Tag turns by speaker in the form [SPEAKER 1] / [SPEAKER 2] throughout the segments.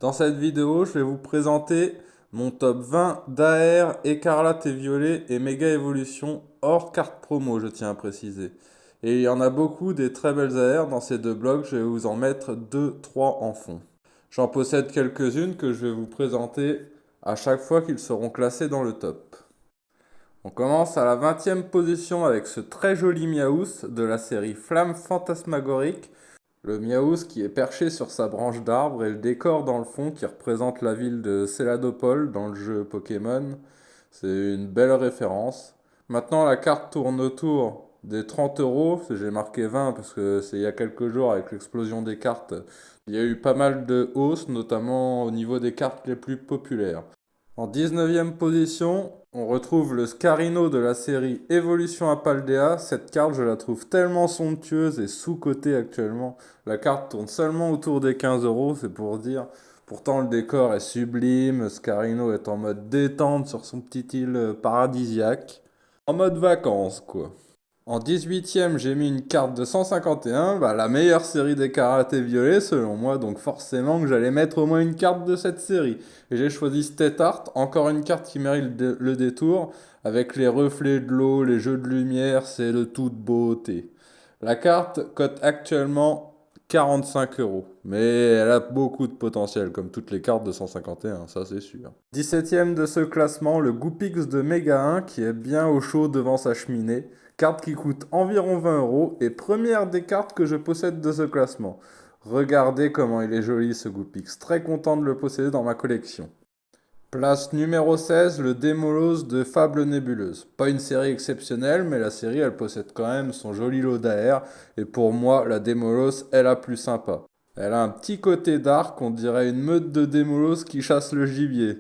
[SPEAKER 1] Dans cette vidéo, je vais vous présenter mon top 20 d'AR, écarlate et violet et méga évolution hors carte promo, je tiens à préciser. Et il y en a beaucoup des très belles AR dans ces deux blocs, je vais vous en mettre 2-3 en fond. J'en possède quelques-unes que je vais vous présenter à chaque fois qu'ils seront classés dans le top. On commence à la 20e position avec ce très joli Miaous de la série Flamme Fantasmagorique. Le Miaous qui est perché sur sa branche d'arbre et le décor dans le fond qui représente la ville de Céladopol dans le jeu Pokémon. C'est une belle référence. Maintenant, la carte tourne autour des 30 euros. J'ai marqué 20 parce que c'est il y a quelques jours avec l'explosion des cartes. Il y a eu pas mal de hausses, notamment au niveau des cartes les plus populaires. En 19e position, on retrouve le Scarino de la série Evolution Apaldea. Cette carte, je la trouve tellement somptueuse et sous-cotée actuellement. La carte tourne seulement autour des 15 euros, c'est pour dire. Pourtant, le décor est sublime. Scarino est en mode détente sur son petite île paradisiaque. En mode vacances, quoi. En 18e, j'ai mis une carte de 151, la meilleure série des karatés violets selon moi, donc forcément que j'allais mettre au moins une carte de cette série. Et j'ai choisi State Art, encore une carte qui mérite le détour, avec les reflets de l'eau, les jeux de lumière, c'est de toute beauté. La carte cote actuellement 45 euros, mais elle a beaucoup de potentiel, comme toutes les cartes de 151, ça c'est sûr. 17e de ce classement, le Goopix de Mega 1, qui est bien au chaud devant sa cheminée. Carte qui coûte environ 20 euros et première des cartes que je possède de ce classement. Regardez comment il est joli ce Goopix, très content de le posséder dans ma collection. Place numéro 16, le Démolos de Fable Nébuleuse. Pas une série exceptionnelle, mais la série elle possède quand même son joli lot d'AR et pour moi la Démolos est la plus sympa. Elle a un petit côté dark, on dirait une meute de Démolos qui chasse le gibier.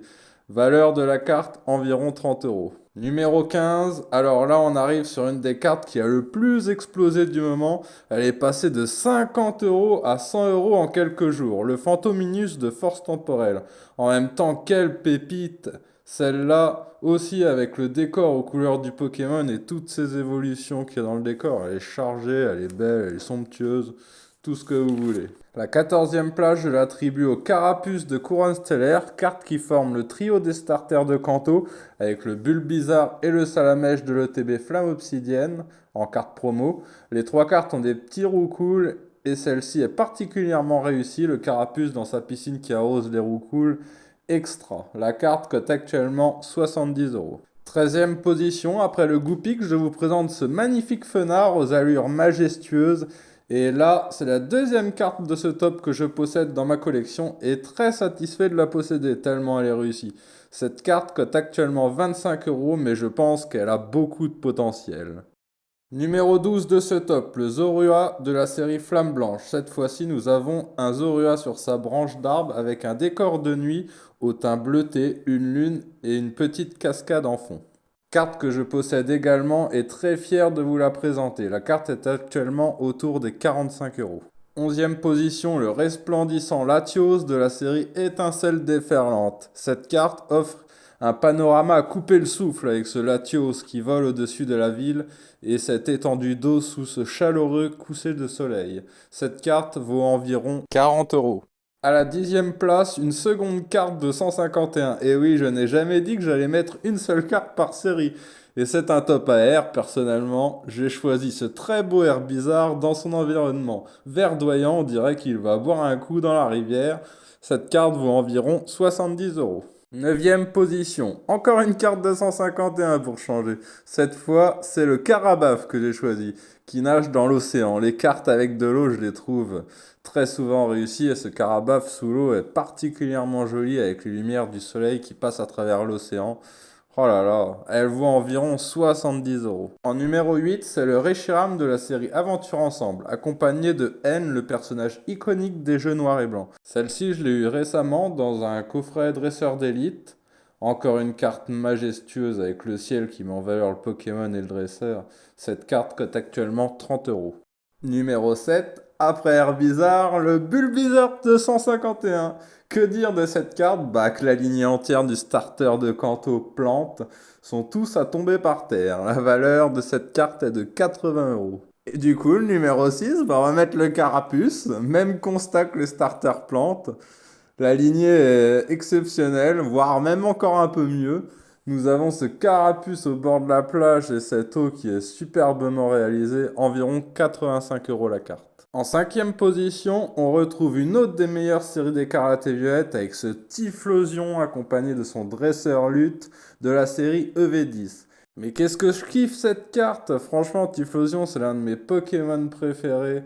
[SPEAKER 1] Valeur de la carte environ 30 euros. Numéro 15, alors là on arrive sur une des cartes qui a le plus explosé du moment. Elle est passée de 50 euros à 100 euros en quelques jours. Le Fantominus de Force Temporelle. En même temps, quelle pépite! Celle-là aussi avec le décor aux couleurs du Pokémon et toutes ces évolutions qu'il y a dans le décor. Elle est chargée, elle est belle, elle est somptueuse, tout ce que vous voulez. La 14e place, je l'attribue au Carapuce de Couronne Stellaire, carte qui forme le trio des starters de Kanto, avec le Bulbizarre et le Salamèche de l'ETB Flamme Obsidienne, en carte promo. Les trois cartes ont des petits roucouls, et celle-ci est particulièrement réussie, le Carapuce dans sa piscine qui arrose les roucouls, extra. La carte cote actuellement 70 euros. 13e position, après le Goopix, je vous présente ce magnifique fenard aux allures majestueuses. Et là, c'est la deuxième carte de ce top que je possède dans ma collection et très satisfait de la posséder tellement elle est réussie. Cette carte cote actuellement 25 euros, mais je pense qu'elle a beaucoup de potentiel. Numéro 12 de ce top, le Zorua de la série Flamme Blanche. Cette fois-ci, nous avons un Zorua sur sa branche d'arbre avec un décor de nuit au teint bleuté, une lune et une petite cascade en fond. Carte que je possède également et très fier de vous la présenter. La carte est actuellement autour des 45 euros. 11e position, le resplendissant Latios de la série Étincelle déferlante. Cette carte offre un panorama à couper le souffle avec ce Latios qui vole au-dessus de la ville et cette étendue d'eau sous ce chaleureux coucher de soleil. Cette carte vaut environ 40 euros. À la 10e place, une seconde carte de 151. Et oui, je n'ai jamais dit que j'allais mettre une seule carte par série. Et c'est un top AR, personnellement. J'ai choisi ce très beau air bizarre dans son environnement. Verdoyant, on dirait qu'il va boire un coup dans la rivière. Cette carte vaut environ 70 euros. 9e position, encore une carte de 151 pour changer. Cette fois, c'est le Carabaf que j'ai choisi, qui nage dans l'océan. Les cartes avec de l'eau, je les trouve très souvent réussies et ce Carabaf sous l'eau est particulièrement joli avec les lumières du soleil qui passent à travers l'océan. Oh là là, elle vaut environ 70 euros. En numéro 8, c'est le Reshiram de la série Aventure Ensemble, accompagné de N, le personnage iconique des jeux noirs et blancs. Celle-ci, je l'ai eu récemment dans un coffret dresseur d'élite. Encore une carte majestueuse avec le ciel qui met en valeur le Pokémon et le dresseur. Cette carte cote actuellement 30 euros. Numéro 7, après Herbizarre, le Bulbizarre 251. Que dire de cette carte? Que la lignée entière du starter de Kanto plante sont tous à tomber par terre. La valeur de cette carte est de 80 euros. Et du coup, le numéro 6, on va mettre le Carapuce. Même constat que les starters plantes. La lignée est exceptionnelle, voire même encore un peu mieux. Nous avons ce carapuce au bord de la plage et cette eau qui est superbement réalisée, environ 85 € la carte. En cinquième position, on retrouve une autre des meilleures séries d'écarlate et violette avec ce Typhlosion accompagné de son dresseur lutte de la série EV10. Mais qu'est-ce que je kiffe cette carte! Franchement, Typhlosion, c'est l'un de mes Pokémon préférés.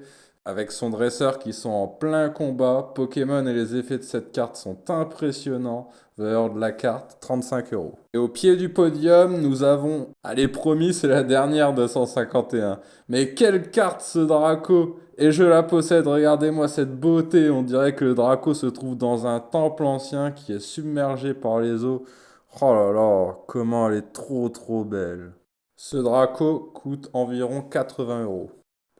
[SPEAKER 1] Avec son dresseur qui sont en plein combat, Pokémon et les effets de cette carte sont impressionnants. Valeur de la carte, 35 €. Et au pied du podium, nous avons... Allez, promis, c'est la dernière de 151. Mais quelle carte ce Draco! Et je la possède, regardez-moi cette beauté. On dirait que le Draco se trouve dans un temple ancien qui est submergé par les eaux. Oh là là, comment elle est trop belle. Ce Draco coûte environ 80 €.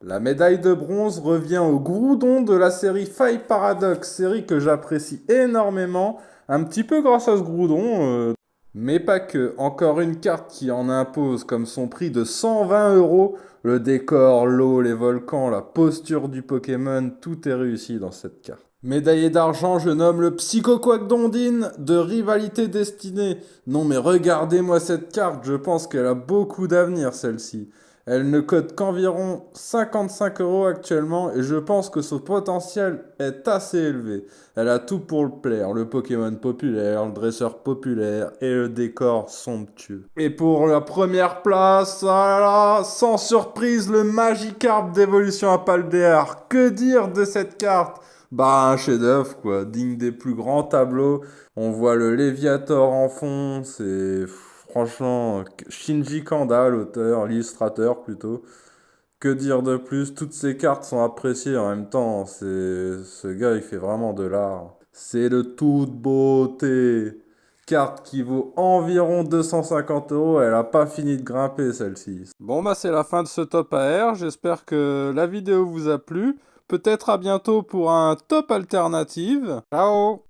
[SPEAKER 1] La médaille de bronze revient au Groudon de la série Five Paradox, série que j'apprécie énormément, un petit peu grâce à ce Groudon, mais pas que. Encore une carte qui en impose comme son prix de 120 €. Le décor, l'eau, les volcans, la posture du Pokémon, tout est réussi dans cette carte. Médaillé d'argent, je nomme le Psychoquack-Dondine de Rivalité Destinée. Non mais regardez-moi cette carte, je pense qu'elle a beaucoup d'avenir celle-ci. Elle ne cote qu'environ 55 € actuellement et je pense que son potentiel est assez élevé. Elle a tout pour le plaire, le Pokémon populaire, le dresseur populaire et le décor somptueux. Et pour la première place, ah là là, sans surprise, le Magikarp d'évolution à Paldéar. Que dire de cette carte? Bah un chef-d'œuvre quoi, digne des plus grands tableaux. On voit le Léviator en fond, c'est franchement Shinji Kanda, l'auteur, l'illustrateur plutôt. Que dire de plus? Toutes ces cartes sont appréciées en même temps. C'est ce gars, il fait vraiment de l'art. C'est de toute beauté. Carte qui vaut environ 250 €. Elle a pas fini de grimper celle-ci. Bon bah c'est la fin de ce top AR. J'espère que la vidéo vous a plu. Peut-être à bientôt pour un top alternative. Ciao!